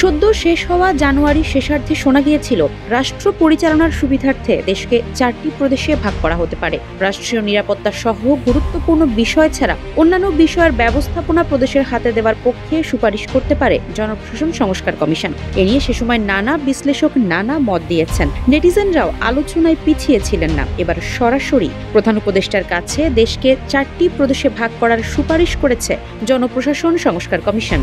সদ্য শেষ হওয়া জানুয়ারি শেষার্ধে শোনা গিয়েছিল রাষ্ট্র পরিচালনার সুবিধার্থে দেশকে 4টি প্রদেশে ভাগ করা হতে পারে। রাষ্ট্রীয় নিরাপত্তা সহ গুরুত্বপূর্ণ বিষয় ছাড়া অন্যান্য বিষয়ের ব্যবস্থাপনা প্রদেশের হাতে দেওয়ার পক্ষে সুপারিশ করতে পারে জনপ্রশাসন সংস্কার কমিশন। এ নিয়ে সে সময় নানা বিশ্লেষক নানা মত দিয়েছেন। নেটিজেনরাও আলোচনায় পিছিয়ে ছিলেন না। এবার সরাসরি প্রধান উপদেষ্টার কাছে দেশকে 4টি প্রদেশে ভাগ করার সুপারিশ করেছে জনপ্রশাসন সংস্কার কমিশন।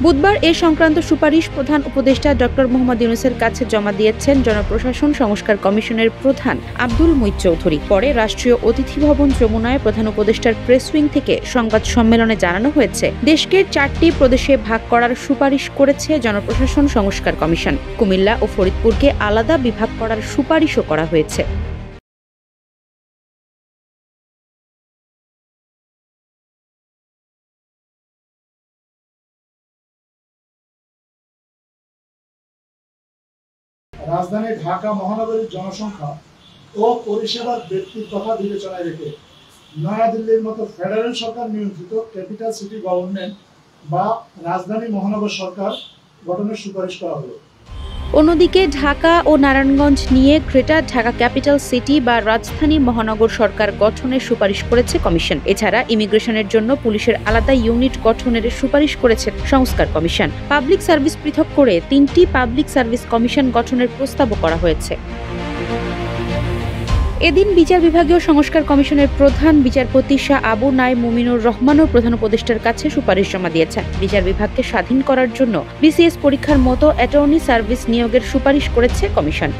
বুধবার এ সংক্রান্ত সুপারিশ প্রধান উপদেষ্টা ডক্টর মোহাম্মদ ইউনূসের কাছে জমা দিয়েছেন জনপ্রশাসন সংস্কার কমিশনের প্রধান আব্দুল মুইত চৌধুরী। পরে রাষ্ট্রীয় অতিথি ভবন যমুনায় প্রধান উপদেষ্টার প্রেস উইং থেকে সংবাদ সম্মেলনে জানানো হয়েছে, দেশকে 4টি প্রদেশে ভাগ করার সুপারিশ করেছে জনপ্রশাসন সংস্কার কমিশন। কুমিল্লা ও ফরিদপুরকে আলাদা বিভাগ করার সুপারিশও করা হয়েছে। রাজধানী ঢাকা মহানগরীর জনসংখ্যা ও পরিষেবার ব্যক্তির কথা বিবেচনায় রেখে নয়াদিল্লির মতো ফেডারেল সরকার নিয়ন্ত্রিত ক্যাপিটাল সিটি গভর্নমেন্ট বা রাজধানী মহানগর সরকার গঠনের সুপারিশ করা হলো। অন্যদিকে ঢাকা ও নারায়ণগঞ্জ নিয়ে গ্রেটার ঢাকা ক্যাপিটাল সিটি বা রাজধানী মহানগর সরকার গঠনের সুপারিশ করেছে কমিশন। এছাড়া ইমিগ্রেশনের জন্য পুলিশের আলাদা ইউনিট গঠনের সুপারিশ করেছে সংস্কার কমিশন। পাবলিক সার্ভিস পৃথক করে 3টি পাবলিক সার্ভিস কমিশন গঠনের প্রস্তাবও করা হয়েছে। এদিন বিচার বিভাগীয় সংস্কার কমিশনের প্রধান বিচারপতি শাহ আবু নাঈম মুমিনুর রহমানও প্রধান উপদেষ্টার কাছে সুপারিশ জমা দিয়েছেন। বিচার বিভাগকে স্বাধীন করার জন্য বিসিএস পরীক্ষার মতো অ্যাটর্নি সার্ভিস নিয়োগের সুপারিশ করেছে কমিশন।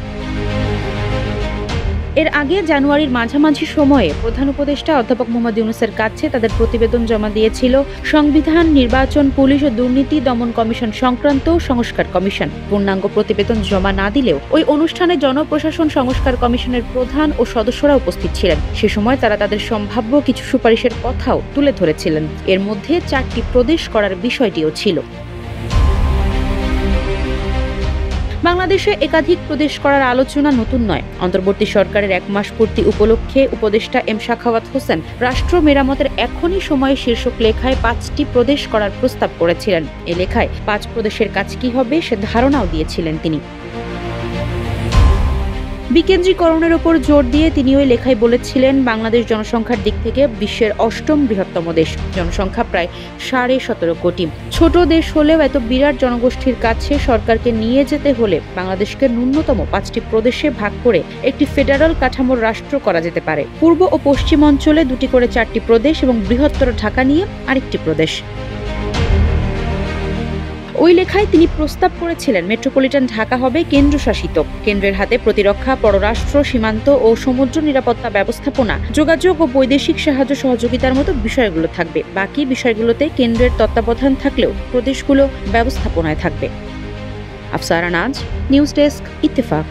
এর আগে জানুয়ারির মাঝামাঝি সময়ে প্রধান উপদেষ্টা অধ্যাপক মোহাম্মদ ইউনূসের কাছে তাদের প্রতিবেদন জমা দিয়েছিল সংবিধান, নির্বাচন, পুলিশ ও দুর্নীতি দমন কমিশন সংক্রান্ত সংস্কার কমিশন। পূর্ণাঙ্গ প্রতিবেদন জমা না দিলেও ওই অনুষ্ঠানে জনপ্রশাসন সংস্কার কমিশনের প্রধান ও সদস্যরা উপস্থিত ছিলেন। সে সময় তারা তাদের সম্ভাব্য কিছু সুপারিশের কথাও তুলে ধরেছিলেন। এর মধ্যে 4টি প্রদেশ করার বিষয়টিও ছিল। বাংলাদেশে একাধিক প্রদেশ করার আলোচনা নতুন নয়। অন্তর্বর্তী সরকারের 1 মাস পূর্তি উপলক্ষে উপদেষ্টা এম সাখাওয়াত হোসেন রাষ্ট্র মেরামতের এখনই সময়ে শীর্ষক লেখায় 5টি প্রদেশ করার প্রস্তাব করেছিলেন। এ লেখায় 5 প্রদেশের কাজ কি হবে সে ধারণাও দিয়েছিলেন তিনি। বিকেন্দ্রীকরণের ওপর জোর দিয়ে তিনি ওই লেখায় বলেছিলেন, বাংলাদেশ জনসংখ্যার দিক থেকে বিশ্বের 8ম বৃহত্তম দেশ। জনসংখ্যা প্রায় 17.5 কোটি। ছোট দেশ হলেও এত বিরাট জনগোষ্ঠীর কাছে সরকারকে নিয়ে যেতে হলে বাংলাদেশকে ন্যূনতম 5টি প্রদেশে ভাগ করে একটি ফেডারাল কাঠামোর রাষ্ট্র করা যেতে পারে। পূর্ব ও পশ্চিম অঞ্চলে 2টি করে 4টি প্রদেশ এবং বৃহত্তর ঢাকা নিয়ে আরেকটি প্রদেশ। ওই লেখায় তিনি প্রস্তাব করেছিলেন মেট্রোপলিটন ঢাকা হবে কেন্দ্রশাসিত। কেন্দ্রের হাতে প্রতিরক্ষা, পররাষ্ট্র, সীমান্ত ও সমুদ্র নিরাপত্তা ব্যবস্থাপনা, যোগাযোগ ও বৈদেশিক সাহায্য সহযোগিতার মতো বিষয়গুলো থাকবে। বাকি বিষয়গুলোতে কেন্দ্রের তত্ত্বাবধান থাকলেও প্রদেশগুলো ব্যবস্থাপনায় থাকবে। আফসারা নাজ, নিউজ ডেস্ক, ইত্তেফাক।